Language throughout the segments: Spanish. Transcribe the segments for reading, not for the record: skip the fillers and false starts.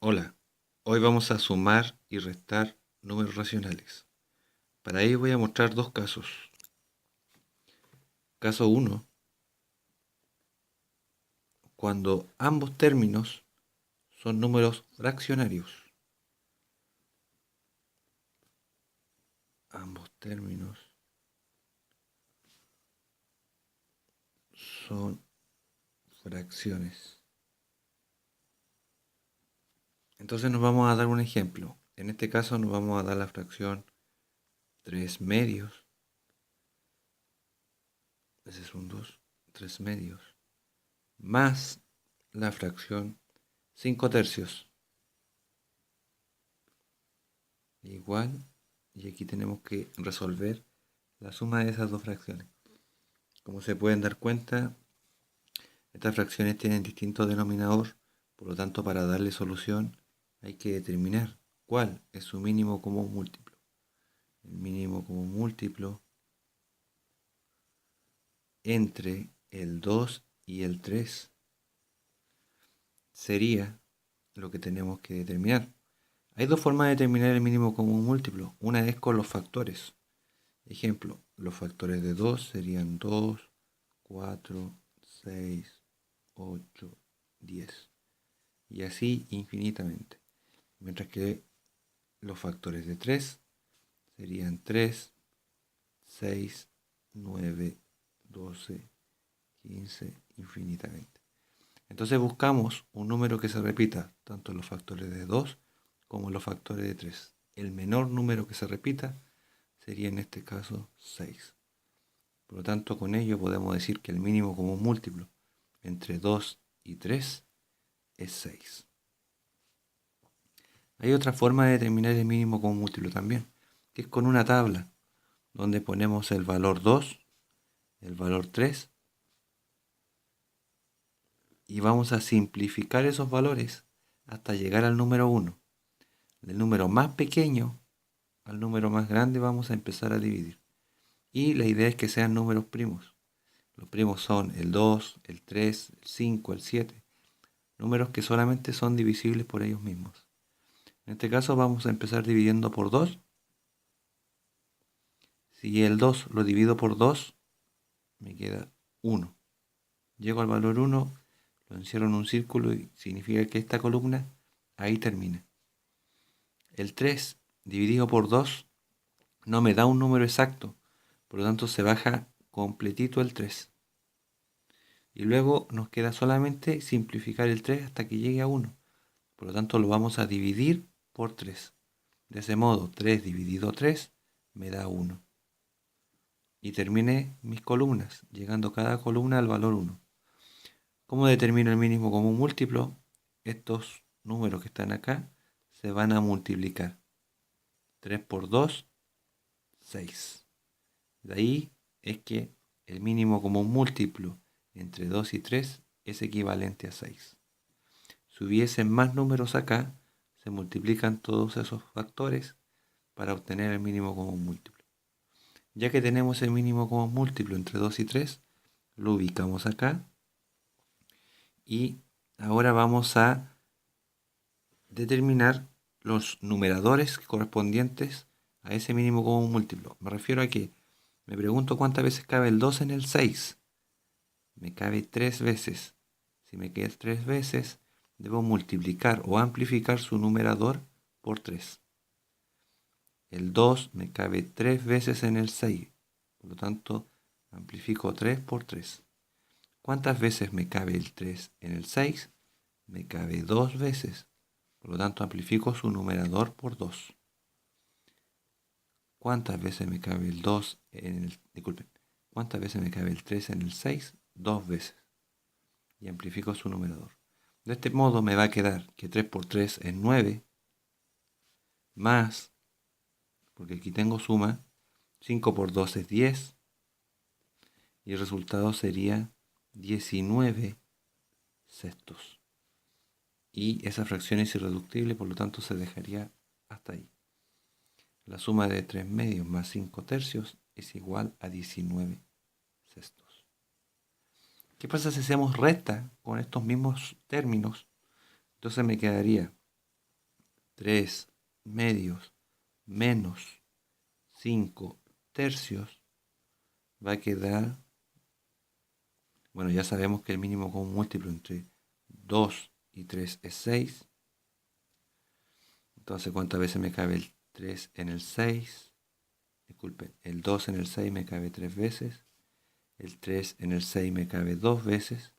Hola, hoy vamos a sumar y restar números racionales. Para ello voy a mostrar dos casos. Caso 1, cuando ambos términos son números fraccionarios. Ambos términos son fracciones. Entonces nos vamos a dar un ejemplo. En este caso nos vamos a dar la fracción 3 medios. Ese es un 2, 3 medios. Más la fracción 5 tercios. Igual, y aquí tenemos que resolver la suma de esas dos fracciones. Como se pueden dar cuenta, estas fracciones tienen distinto denominador, por lo tanto para darle solución hay que determinar cuál es su mínimo común múltiplo. El mínimo común múltiplo entre el 2 y el 3 sería lo que tenemos que determinar. Hay dos formas de determinar el mínimo común múltiplo. Una es con los factores. Ejemplo, los factores de 2 serían 2, 4, 6, 8, 10. Y así infinitamente. Mientras que los factores de 3 serían 3, 6, 9, 12, 15, infinitamente. Entonces buscamos un número que se repita tanto en los factores de 2 como en los factores de 3. El menor número que se repita sería en este caso 6. Por lo tanto, con ello podemos decir que el mínimo común múltiplo entre 2 y 3 es 6. Hay otra forma de determinar el mínimo común múltiplo también, que es con una tabla, donde ponemos el valor 2, el valor 3, y vamos a simplificar esos valores hasta llegar al número 1. Del número más pequeño al número más grande vamos a empezar a dividir. Y la idea es que sean números primos. Los primos son el 2, el 3, el 5, el 7. Números que solamente son divisibles por ellos mismos. En este caso vamos a empezar dividiendo por 2. Si el 2 lo divido por 2, me queda 1. Llego al valor 1, lo encierro en un círculo y significa que esta columna ahí termina. El 3 dividido por 2 no me da un número exacto, por lo tanto se baja completito el 3. Y luego nos queda solamente simplificar el 3 hasta que llegue a 1. Por lo tanto lo vamos a dividir por 3. De ese modo 3 dividido 3 me da 1. Y terminé mis columnas, llegando cada columna al valor 1. ¿Cómo determino el mínimo común múltiplo? Estos números que están acá se van a multiplicar. 3 por 2, 6. De ahí es que el mínimo común múltiplo entre 2 y 3 es equivalente a 6. Si hubiesen más números acá, se multiplican todos esos factores para obtener el mínimo común múltiplo. Ya que tenemos el mínimo común múltiplo entre 2 y 3, lo ubicamos acá. Y ahora vamos a determinar los numeradores correspondientes a ese mínimo común múltiplo. Me refiero a que me pregunto cuántas veces cabe el 2 en el 6. Me cabe 3 veces. Si me queda 3 veces, debo multiplicar o amplificar su numerador por 3. El 2 me cabe 3 veces en el 6. Por lo tanto, amplifico 3 por 3. ¿Cuántas veces me cabe el 3 en el 6? Me cabe 2 veces. Por lo tanto, amplifico su numerador por 2. ¿Cuántas veces me cabe el 2 en el... Disculpen. ¿Cuántas veces me cabe el 3 en el 6? 2 veces. Y amplifico su numerador. De este modo me va a quedar que 3 por 3 es 9. Más, porque aquí tengo suma, 5 por 2 es 10. Y el resultado sería 19 sextos. Y esa fracción es irreductible, por lo tanto se dejaría hasta ahí. La suma de 3 medios más 5 tercios es igual a 19 sextos. ¿Qué pasa si hacemos resta con estos mismos términos? Entonces me quedaría 3 medios menos 5 tercios va a quedar, bueno, ya sabemos que el mínimo común múltiplo entre 2 y 3 es 6. Entonces, ¿cuántas veces me cabe el 3 en el 6? Disculpen, el 2 en el 6 me cabe 3 veces. El 3 en el 6 me cabe 2 veces.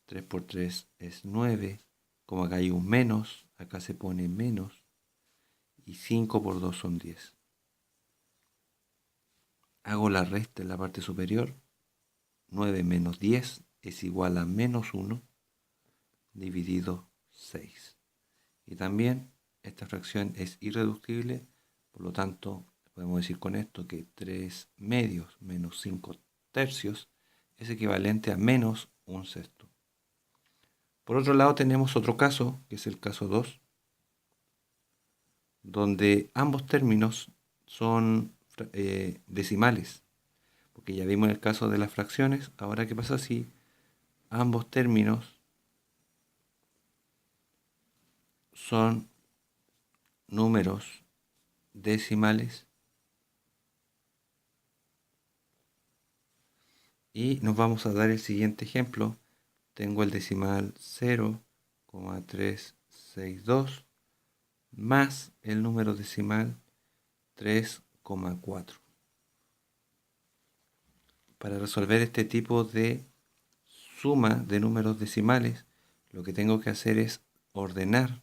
3 por 3 es 9. Como acá hay un menos, acá se pone menos. Y 5 por 2 son 10. Hago la resta en la parte superior. 9 menos 10 es igual a menos 1 dividido 6. Y también esta fracción es irreductible, por lo tanto podemos decir con esto que 3 medios menos 5 tercios es equivalente a menos un sexto. Por otro lado tenemos otro caso, que es el caso 2, donde ambos términos son decimales. Porque ya vimos el caso de las fracciones. Ahora, ¿qué pasa si ambos términos son números decimales? Y nos vamos a dar el siguiente ejemplo. Tengo el decimal 0,362 más el número decimal 3,4. Para resolver este tipo de suma de números decimales, lo que tengo que hacer es ordenar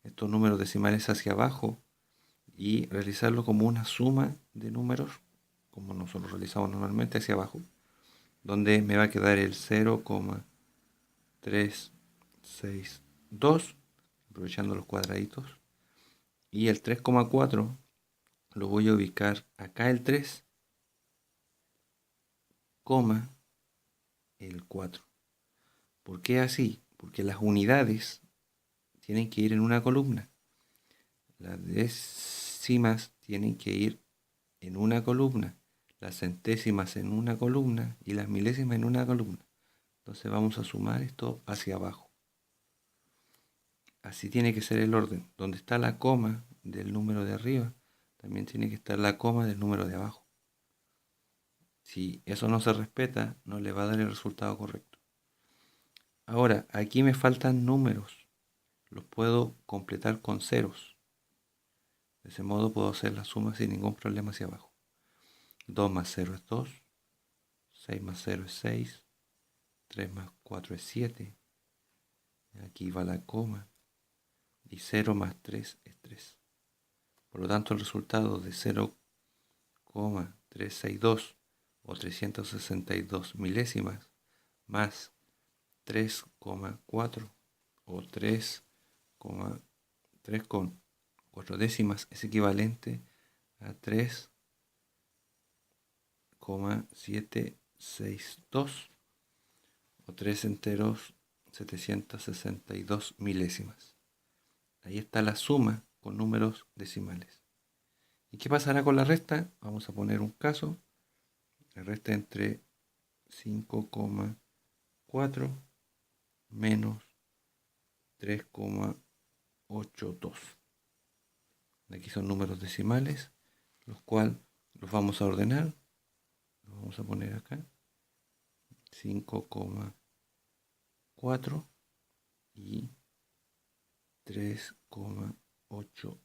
estos números decimales hacia abajo y realizarlo como una suma de números, como nosotros realizamos normalmente, hacia abajo, donde me va a quedar el 0,362, aprovechando los cuadraditos, y el 3,4 lo voy a ubicar acá el 3, el 4. ¿Por qué así? Porque las unidades tienen que ir en una columna. Las décimas tienen que ir en una columna. Las centésimas en una columna y las milésimas en una columna. Entonces vamos a sumar esto hacia abajo. Así tiene que ser el orden. Donde está la coma del número de arriba, también tiene que estar la coma del número de abajo. Si eso no se respeta, no le va a dar el resultado correcto. Ahora, aquí me faltan números. Los puedo completar con ceros. De ese modo puedo hacer la suma sin ningún problema hacia abajo. 2 más 0 es 2. 6 más 0 es 6. 3 más 4 es 7. Aquí va la coma. Y 0 más 3 es 3. Por lo tanto, el resultado de 0,362 o 362 milésimas más 3,4 o 3 con 4 décimas es equivalente a 3,762 o 3 enteros 762 milésimas. Ahí está la suma con números decimales. ¿Y qué pasará con la resta? Vamos a poner un caso. La resta entre 5,4 menos 3,82. Aquí son números decimales, los cuales los vamos a ordenar. Los vamos a poner acá. 5,4 y 3,82.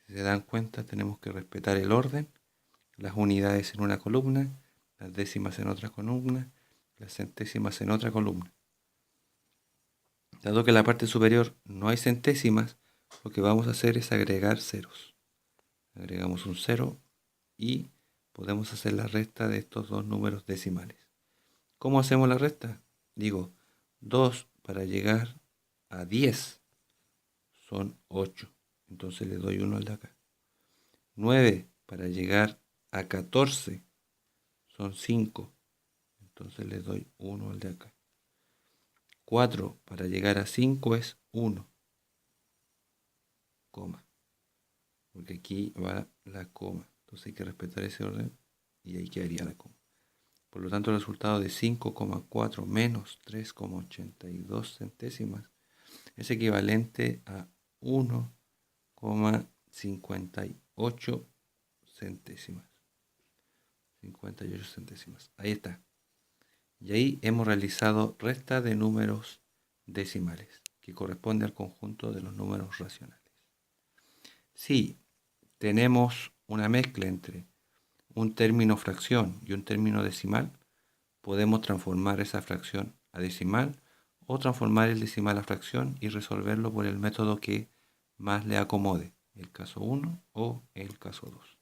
Si se dan cuenta, tenemos que respetar el orden. Las unidades en una columna, las décimas en otra columna, las centésimas en otra columna. Dado que en la parte superior no hay centésimas, lo que vamos a hacer es agregar ceros. Agregamos un 0 y podemos hacer la resta de estos dos números decimales. ¿Cómo hacemos la resta? Digo, 2 para llegar a 10 son 8. Entonces le doy 1 al de acá. 9 para llegar a 14 son 5. Entonces le doy 1 al de acá. 4 para llegar a 5 es 1, coma. Porque aquí va la coma. Entonces hay que respetar ese orden y ahí quedaría la coma. Por lo tanto, el resultado de 5,4 menos 3,82 centésimas es equivalente a 1,58 centésimas. 58 centésimas. Ahí está. Y ahí hemos realizado resta de números decimales, que corresponde al conjunto de los números racionales. Si tenemos una mezcla entre un término fracción y un término decimal, podemos transformar esa fracción a decimal o transformar el decimal a fracción y resolverlo por el método que más le acomode, el caso 1 o el caso 2.